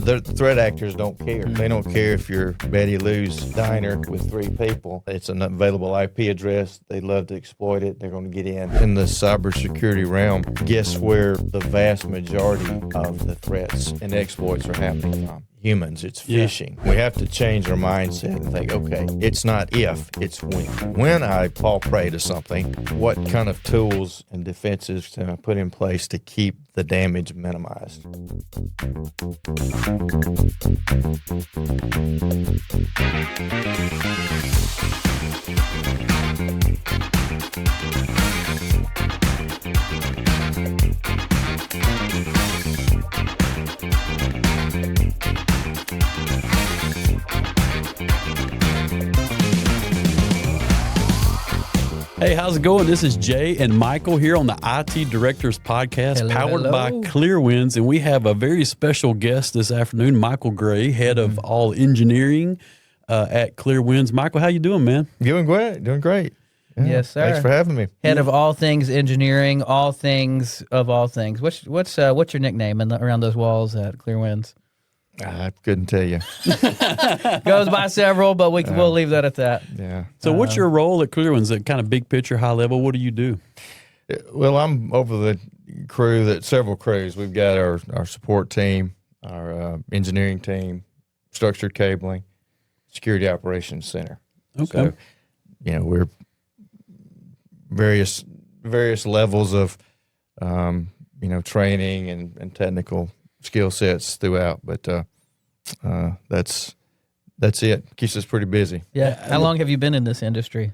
The threat actors don't care. They don't care if you're Betty Lou's diner with 3 people. It's an available IP address. They love to exploit it. They're going to get in. In the cybersecurity realm, guess where the vast majority of the threats and exploits are happening from? Humans. It's phishing. We have to change our mindset and think, okay, it's not if, it's when. When I fall prey to something, what kind of tools and defenses can I put in place to keep the damage minimized? Hey, how's it going? This is Jay and Michael here on the IT Directors Podcast, powered by Clearwinds, and we have a very special guest this afternoon, Michael Gray, head of all engineering at Clearwinds. Michael, how you doing, man? Doing great. Doing great. Yeah, yes, sir. Thanks for having me. Head of all things engineering, all things of all things. What's your nickname around those walls at Clearwinds? I couldn't tell you. Goes by several, but we'll leave that at that. Yeah. So what's your role at Clearwinds? At kind of big picture, high level, what do you do? Well, I'm over the crew, several crews. We've got our support team, our engineering team, structured cabling, security operations center. Okay. So, we're various levels of, training and technical skill sets throughout, but that's it. Keeps us pretty busy. Yeah. How long have you been in this industry?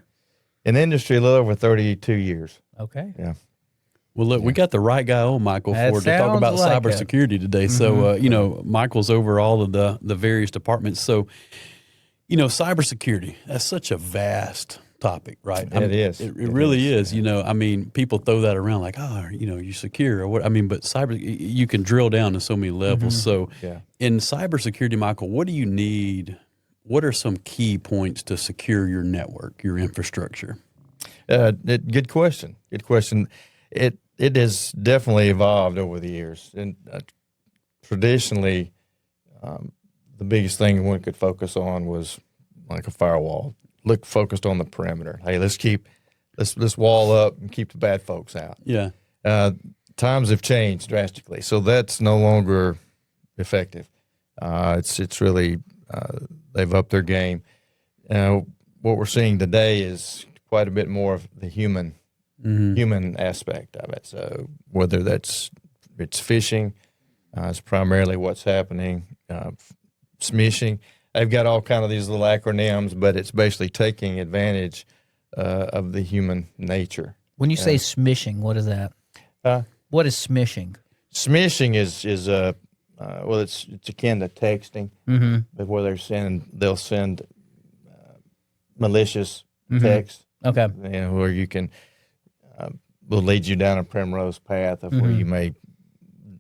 In the industry, a little over 32 years. Okay. Yeah. Well, look, we got the right guy on, Michael, to talk about cybersecurity today. So, Michael's over all of the various departments. So, cybersecurity, that's such a vast topic, right? It is. It really is. People throw that around like, you're secure or what. But cyber, you can drill down to so many levels. So in cybersecurity, Michael, what do you need? What are some key points to secure your network, your infrastructure? Good question. Good question. It has definitely evolved over the years. And traditionally, the biggest thing one could focus on was like a firewall. Focused on the perimeter. Hey, let's wall up and keep the bad folks out. Yeah. Times have changed drastically, so that's no longer effective. It's really they've upped their game. What we're seeing today is quite a bit more of the human aspect of it. So whether it's phishing, is primarily what's happening. Smishing. They've got all kind of these little acronyms, but it's basically taking advantage of the human nature. When you say smishing, what is that? What is smishing? Smishing is it's akin to texting, but where they'll send malicious text. Okay. Where you can will lead you down a primrose path of where you may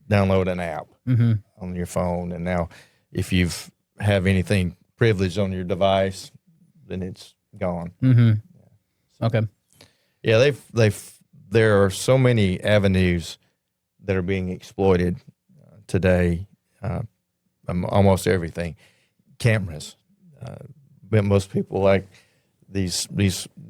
download an app on your phone, and now if you've have anything privileged on your device, then it's gone. Okay. Yeah, there are so many avenues that are being exploited today. Almost everything. Cameras. But most people like these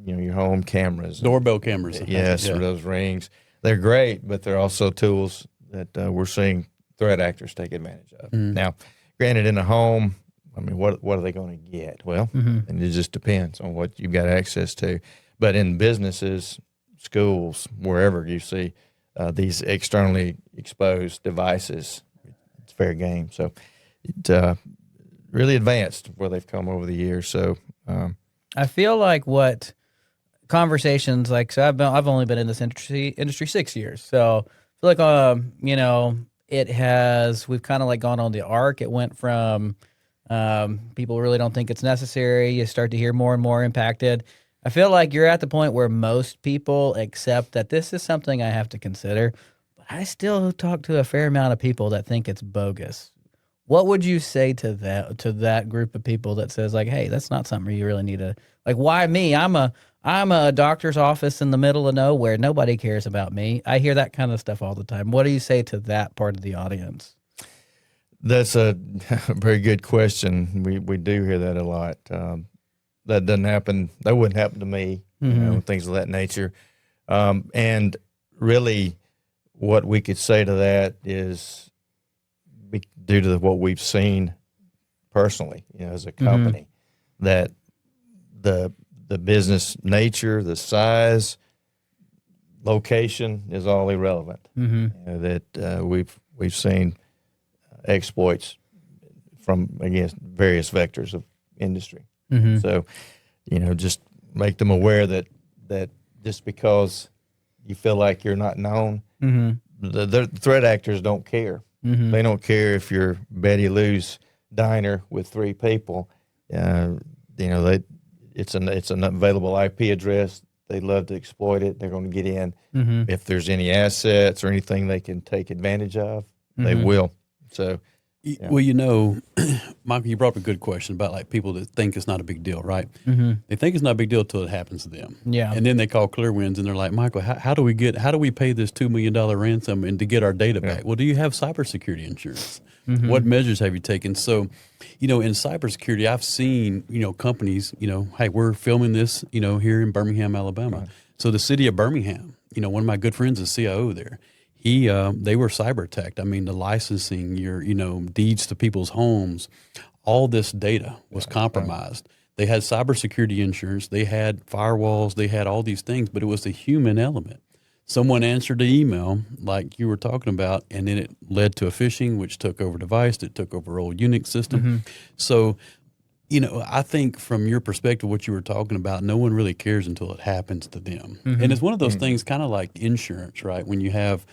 your home cameras. Doorbell cameras. Yes, or those rings. They're great, but they're also tools that we're seeing threat actors take advantage of. Now, granted, in a home, what are they going to get? Well, and it just depends on what you've got access to. But in businesses, schools, wherever you see these externally exposed devices, it's fair game. So it really advanced where they've come over the years. So I feel like what conversations like so I've only been in this industry 6 years. So I feel like we've kind of like gone on the arc. It went from people really don't think it's necessary. You start to hear more and more impacted. I feel like you're at the point where most people accept that this is something I have to consider, but I still talk to a fair amount of people that think it's bogus. What would you say to that group of people that says like, hey, that's not something you really need to, like, why me? I'm a doctor's office in the middle of nowhere. Nobody cares about me. I hear that kind of stuff all the time. What do you say to that part of the audience? That's a very good question. We do hear that a lot. That doesn't happen. That wouldn't happen to me. Things of that nature. And really, what we could say to that is due to what we've seen personally, as a company, that the business nature, the size, location is all irrelevant. That we've seen exploits from against various vectors of industry. So, just make them aware that just because you feel like you're not known, the threat actors don't care. They don't care if you're Betty Lou's diner with 3 people. It's an available IP address. They love to exploit it. They're going to get in. If there's any assets or anything they can take advantage of, they will. So, well, Michael, you brought up a good question about like people that think it's not a big deal, right? They think it's not a big deal until it happens to them. Yeah. And then they call Clearwinds and they're like, Michael, how do we pay this $2 million ransom and to get our data back? Well, do you have cybersecurity insurance? What measures have you taken? So, in cybersecurity, I've seen, companies, hey, we're filming this, here in Birmingham, Alabama. Right. So the city of Birmingham, one of my good friends is CIO there. They were cyber attacked. I mean, the licensing, your, deeds to people's homes, all this data was compromised. They had cybersecurity insurance. They had firewalls. They had all these things, but it was the human element. Someone answered the email like you were talking about, and then it led to a phishing, which took over device. It took over old Unix system. So, I think from your perspective, what you were talking about, no one really cares until it happens to them. And it's one of those things kind of like insurance, right? When you have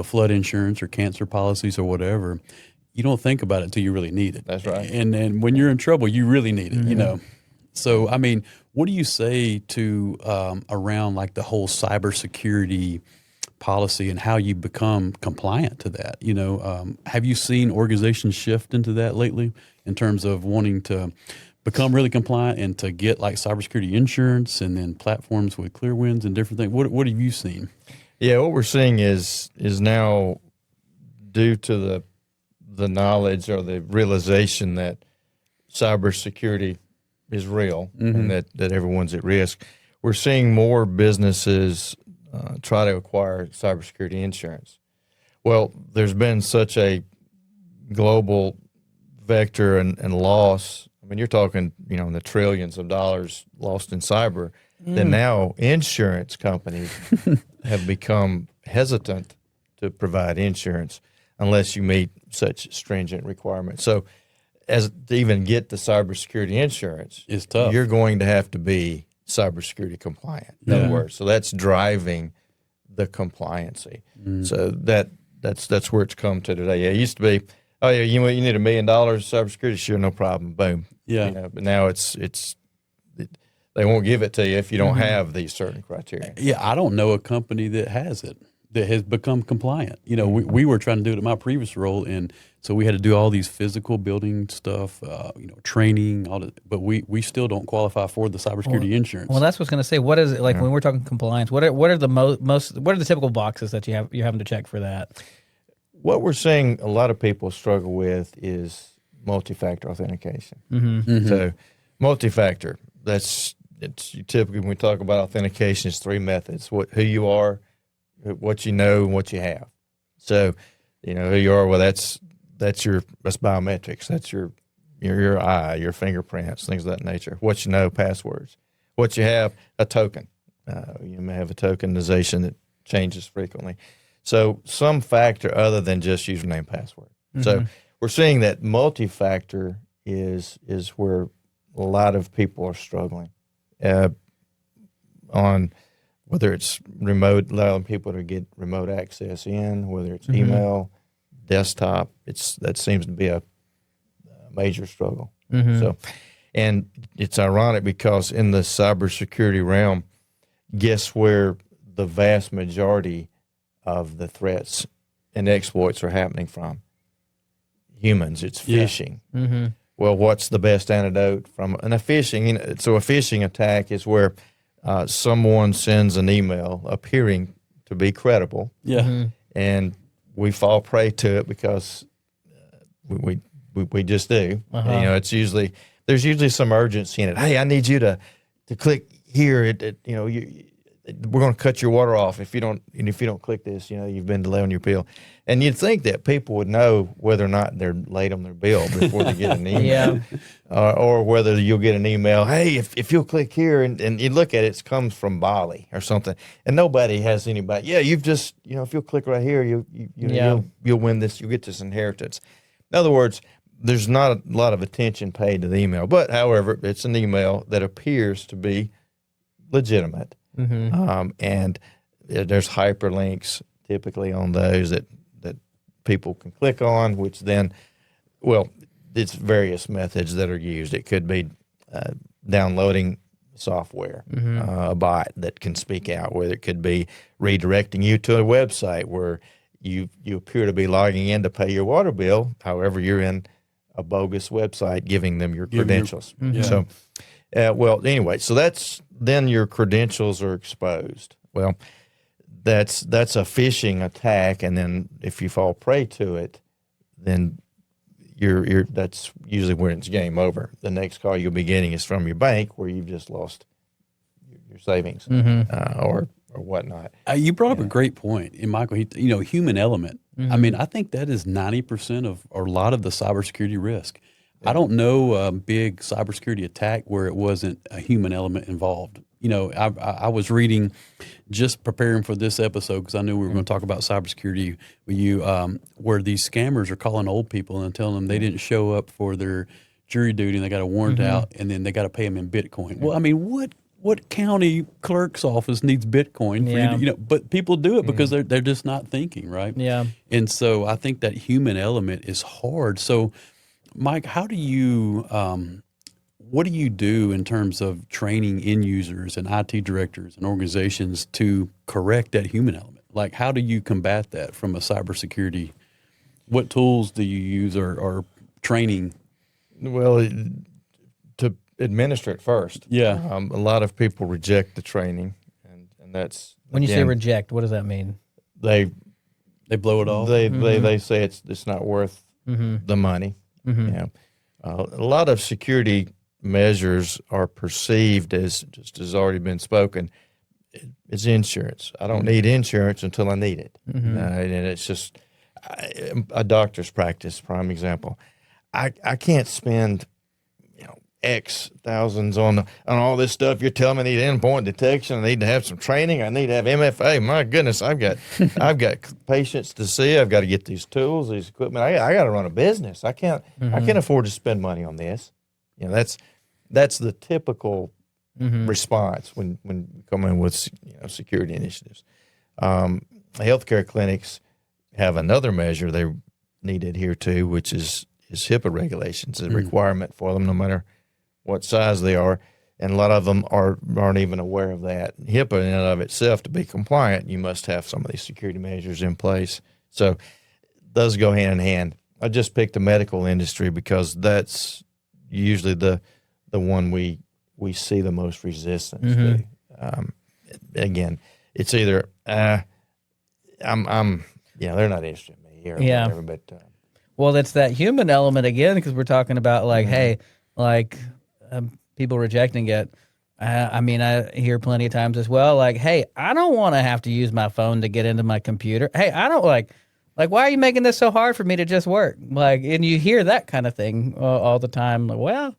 flood insurance or cancer policies or whatever, you don't think about it until you really need it. That's right. And when you're in trouble, you really need it, So, I mean, what do you say to around like the whole cybersecurity policy and how you become compliant to that? Have you seen organizations shift into that lately in terms of wanting to become really compliant and to get like cybersecurity insurance and then platforms with Clearwinds and different things? What have you seen? Yeah, what we're seeing is now due to the knowledge or the realization that cybersecurity is real and that everyone's at risk. We're seeing more businesses try to acquire cybersecurity insurance. Well, there's been such a global vector and loss. I mean, you're talking, in the trillions of dollars lost in cyber. That now insurance companies have become hesitant to provide insurance unless you meet such stringent requirements. So, to even get the cybersecurity insurance, it's tough. You're going to have to be cybersecurity compliant. In other words, so that's driving the compliancy. So that's where it's come to today. Yeah, it used to be, oh yeah, you need $1 million cybersecurity, sure, no problem, boom. Yeah, but now they won't give it to you if you don't have these certain criteria. Yeah, I don't know a company that has it, that has become compliant. We were trying to do it in my previous role, and so we had to do all these physical building stuff, training, all that, but we still don't qualify for the cybersecurity insurance. Well, that's what I was going to say. What is it like when we're talking compliance? What are the what are the typical boxes that you're having to check for that? What we're seeing a lot of people struggle with is multi-factor authentication. So, multi-factor, it's typically when we talk about authentication, it's 3 methods: who you are, what you know, and what you have. So, who you are. Well, that's biometrics. That's your eye, your fingerprints, things of that nature. What you know, passwords. What you have, a token. You may have a tokenization that changes frequently. So some factor other than just username, password. So we're seeing that multi-factor is where a lot of people are struggling on whether it's remote, allowing people to get remote access in, whether it's email, desktop. That seems to be a major struggle. So, and it's ironic because in the cybersecurity realm, guess where the vast majority of the threats and exploits are happening from? Humans. It's phishing. Well, what's the best antidote from a phishing? So a phishing attack is where someone sends an email appearing to be credible. And we fall prey to it because We just do. It's usually there's usually some urgency in it. Hey, I need you to click here. We're going to cut your water off if you don't click this. You've been delayed on your bill, and you'd think that people would know whether or not they're late on their bill before they get an email, or whether you'll get an email. Hey, if you'll click here, and you look at it, it comes from Bali or something, and nobody has anybody. Yeah, you've just if you'll click right here, you'll win this. You'll get this inheritance. In other words, there's not a lot of attention paid to the email, but however, it's an email that appears to be legitimate. And there's hyperlinks typically on those that people can click on, which then, it's various methods that are used. It could be downloading software, a bot that can speak out, whether it could be redirecting you to a website where you appear to be logging in to pay your water bill. However, you're in a bogus website giving them your credentials. So, anyway, so then your credentials are exposed. Well, that's a phishing attack, and then if you fall prey to it, then that's usually when it's game over. The next call you'll be getting is from your bank where you've just lost your savings or whatnot. You brought up a great point, and Michael, human element. I mean, I think that is 90% of or a lot of the cybersecurity risk. I don't know a big cybersecurity attack where it wasn't a human element involved. I was reading, just preparing for this episode because I knew we were going to talk about cybersecurity with you, where these scammers are calling old people and telling them they didn't show up for their jury duty and they got a warrant out, and then they got to pay them in Bitcoin. Well, I mean, what county clerk's office needs Bitcoin for you to, but people do it because they're just not thinking, right? Yeah. And so I think that human element is hard. So, Mike, how do you, what do you do in terms of training end users and IT directors and organizations to correct that human element? Like, how do you combat that from a cybersecurity? What tools do you use or training? Well, to administer it first. Yeah. A lot of people reject the training, and that's when you say reject, what does that mean? They blow it off. They say it's not worth the money. A lot of security measures are perceived as, just as already been spoken, it's insurance. I don't need insurance until I need it, and it's just a doctor's practice. Prime example. I can't spend X thousands on all this stuff. You're telling me I need endpoint detection. I need to have some training. I need to have MFA. My goodness, I've got patients to see. I've got to get these tools, these equipment. I got to run a business. I can't afford to spend money on this. That's the typical response when you come in with security initiatives. Healthcare clinics have another measure they need to adhere to, which is HIPAA regulations. A requirement for them, no matter what size they are, and a lot of them aren't even aware of that. HIPAA in and of itself, to be compliant, you must have some of these security measures in place. So those go hand in hand. I just picked the medical industry because that's usually the one we see the most resistance to. Again, it's either they're not interested in me or whatever, but well, that's that human element again, because we're talking about people rejecting it. I mean, I hear plenty of times as well, like, hey, I don't want to have to use my phone to get into my computer. Hey, I don't like, why are you making this so hard for me to just work? And you hear that kind of thing all the time. Like, well,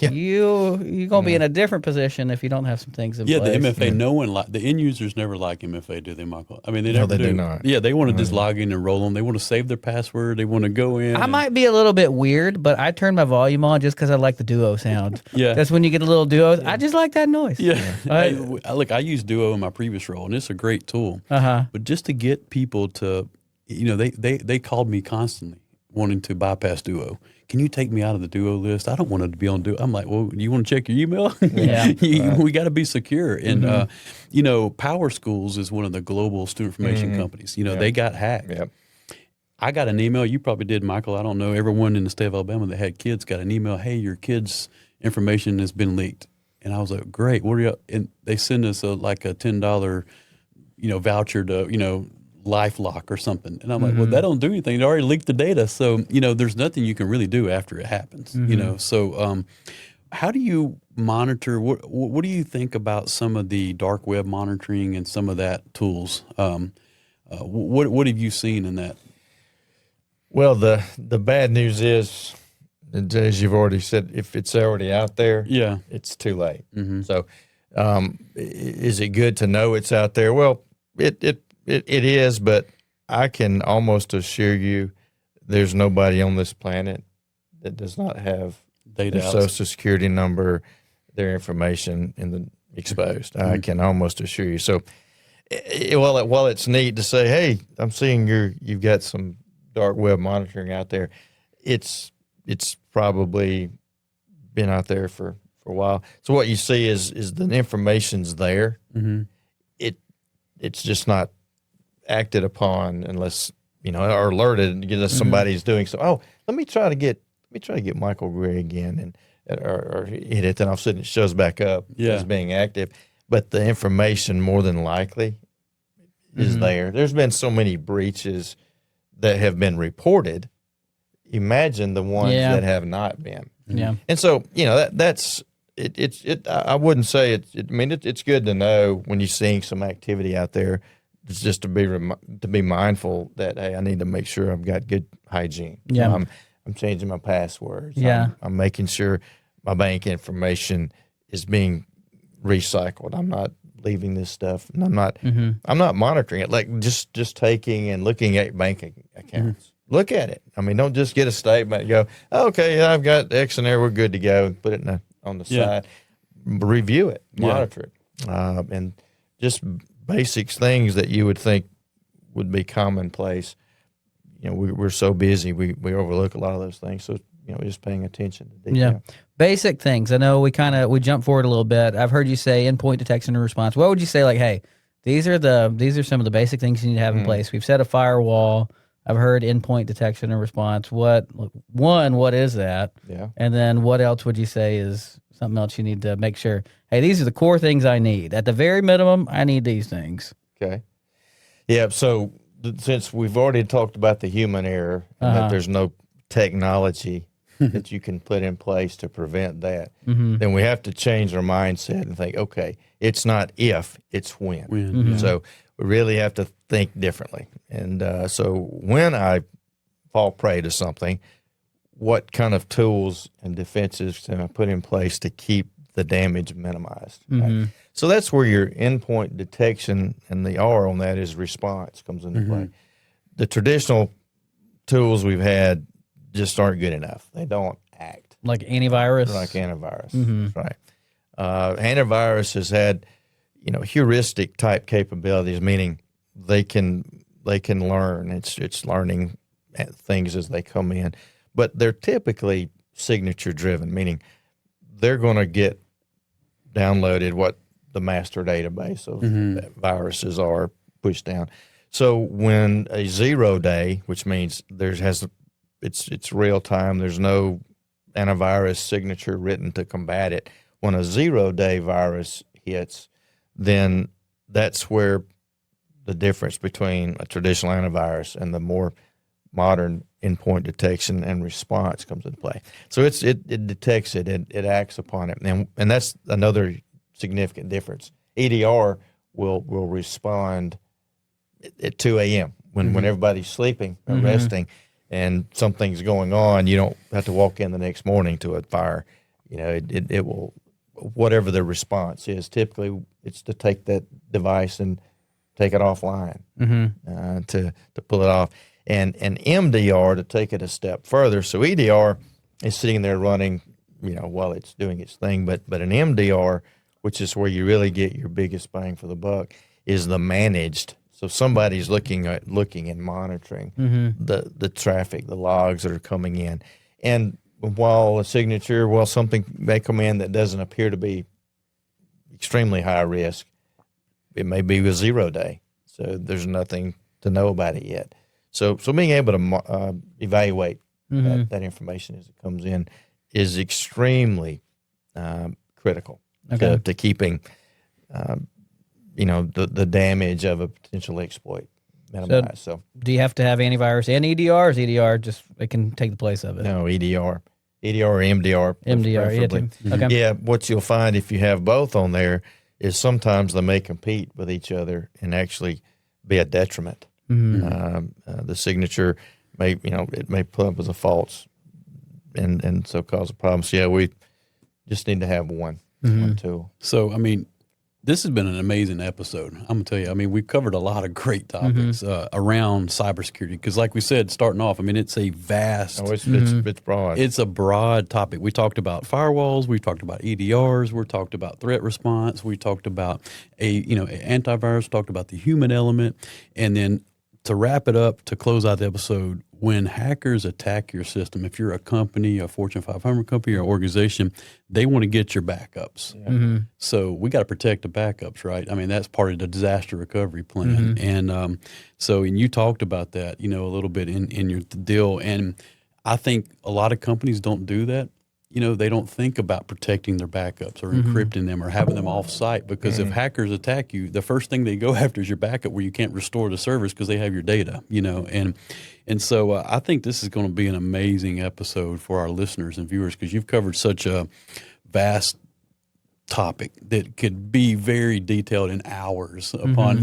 you're going to be in a different position if you don't have some things in place. The MFA, the end users never like MFA, do they, Michael? I mean, they never do. Not. Yeah, they want to just log in and roll on. They want to save their password. They want to go in. I might be a little bit weird, but I turn my volume on just because I like the Duo sound. That's when you get a little Duo. I just like that noise. I used Duo in my previous role, and it's a great tool. But just to get people to, they called me constantly wanting to bypass Duo. Can you take me out of the Duo list? I don't want to be on Duo. I'm like, well, you want to check your email? We got to be secure. And, Power Schools is one of the global student information companies. They got hacked. Yep. I got an email. You probably did, Michael. I don't know. Everyone in the state of Alabama that had kids got an email. Hey, your kid's information has been leaked. And I was like, great. What are you? And they send us a $10, voucher to, LifeLock or something. And I'm like, well, that don't do anything. It already leaked the data. So, there's nothing you can really do after it happens, So how do you monitor? What do you think about some of the dark web monitoring and some of that tools? What have you seen in that? Well, the bad news is, as you've already said, if it's already out there, it's too late. So, is it good to know it's out there? Well, it is, but I can almost assure you, there's nobody on this planet that does not have Data their social security number, their information exposed. I can almost assure you. So, while it's neat to say, hey, I'm seeing you've got some dark web monitoring out there, it's probably been out there for a while. So what you see is the information's there. It's just not acted upon unless or alerted unless somebody's doing so. Oh, let me try to get Michael Gray again or hit it. Then all of a sudden it shows back up as being active. But the information more than likely is there. There's been so many breaches that have been reported. Imagine the ones that have not been. Yeah. And so, that's it. I wouldn't say it's good to know when you're seeing some activity out there. It's just to be mindful that, hey, I need to make sure I've got good hygiene. Yeah. I'm changing my passwords. Yeah. I'm making sure my bank information is being recycled. I'm not leaving this stuff, and I'm not monitoring it. Like just taking and looking at banking accounts. Look at it. I mean, don't just get a statement and go, okay, I've got X in there, we're good to go. Put it on the side. Review it, monitor it, and just basic things that you would think would be commonplace. We're so busy, we overlook a lot of those things. So just paying attention to detail. Yeah. Basic things. I know we jump forward a little bit. I've heard you say endpoint detection and response. What would you say, like, hey, these are some of the basic things you need to have in place? We've set a firewall. I've heard endpoint detection and response. What is that? Yeah. And then what else would you say is something else you need to make sure, hey, these are the core things I need. At the very minimum, I need these things. Okay. Yeah. So since we've already talked about the human error and that there's no technology that you can put in place to prevent that, then we have to change our mindset and think, okay, it's not if, it's when. So we really have to think differently. And so when I fall prey to something, what kind of tools and defenses can I put in place to keep the damage minimized? Right? So that's where your endpoint detection and the R on that is response comes into play. The traditional tools we've had just aren't good enough. They don't act. Like antivirus? Like antivirus, that's right. Antivirus has had, heuristic type capabilities, meaning they can learn. It's learning things as they come in, but they're typically signature driven, meaning they're going to get downloaded what the master database of viruses are pushed down. So when a 0 day, which means it's real time, there's no antivirus signature written to combat it. When a 0 day virus hits, then that's where the difference between a traditional antivirus and the more modern endpoint detection and response comes into play. So it detects it, it acts upon it, and that's another significant difference. EDR will respond at 2 a.m. when everybody's sleeping or resting, and something's going on. You don't have to walk in the next morning to a fire. It will, whatever the response is. Typically, it's to take that device and take it offline to pull it off. And MDR to take it a step further. So EDR is sitting there running, while it's doing its thing. But an MDR, which is where you really get your biggest bang for the buck, is the managed. So somebody's looking and monitoring the traffic, the logs that are coming in. And while something may come in that doesn't appear to be extremely high risk, it may be a 0 day. So there's nothing to know about it yet. So being able to evaluate that information as it comes in is extremely critical to keeping the damage of a potential exploit minimize. So do you have to have antivirus and EDR, or is EDR just, it can take the place of it? no, EDR or MDR. MDR, preferably. Okay. Yeah, what you'll find if you have both on there is sometimes they may compete with each other and actually be a detriment. The signature may, it may pull up as a false and so cause a problem. So yeah, we just need to have one tool. So, I mean, this has been an amazing episode. I'm going to tell you, I mean, we've covered a lot of great topics around cybersecurity because, like we said, starting off, I mean, it's a vast. Oh, it's broad. It's a broad topic. We talked about firewalls. We talked about EDRs. We talked about threat response. We talked about antivirus. Talked about the human element. And then to wrap it up, to close out the episode, when hackers attack your system, if you're a company, a Fortune 500 company or organization, they want to get your backups. So we got to protect the backups, right? I mean, that's part of the disaster recovery plan. And and you talked about that, a little bit in your deal. And I think a lot of companies don't do that. They don't think about protecting their backups or encrypting them or having them off site because if hackers attack you, the first thing they go after is your backup where you can't restore the servers because they have your data, And so I think this is going to be an amazing episode for our listeners and viewers because you've covered such a vast topic that could be very detailed in hours upon,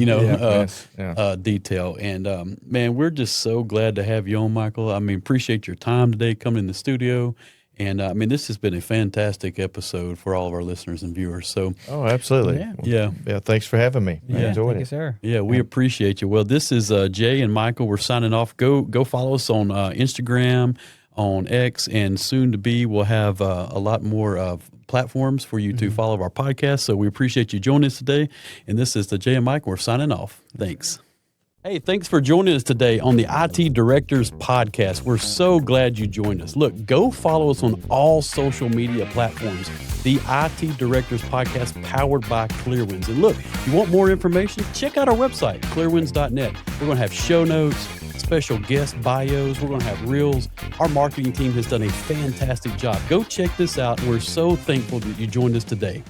detail. And, man, we're just so glad to have you on, Michael. I mean, appreciate your time today coming in the studio. And I mean, this has been a fantastic episode for all of our listeners and viewers. So, oh, absolutely, yeah. Thanks for having me. I enjoyed it. You, sir. Yeah, we appreciate you. Well, this is Jay and Michael. We're signing off. Go follow us on Instagram, on X, and soon to be we'll have a lot more platforms for you to follow our podcast. So we appreciate you joining us today. And this is the Jay and Michael. We're signing off. Thanks. Hey, thanks for joining us today on the IT Directors Podcast. We're so glad you joined us. Look, go follow us on all social media platforms. The IT Directors Podcast powered by Clearwinds. And look, if you want more information, check out our website, clearwinds.net. We're going to have show notes, special guest bios. We're going to have reels. Our marketing team has done a fantastic job. Go check this out. We're so thankful that you joined us today.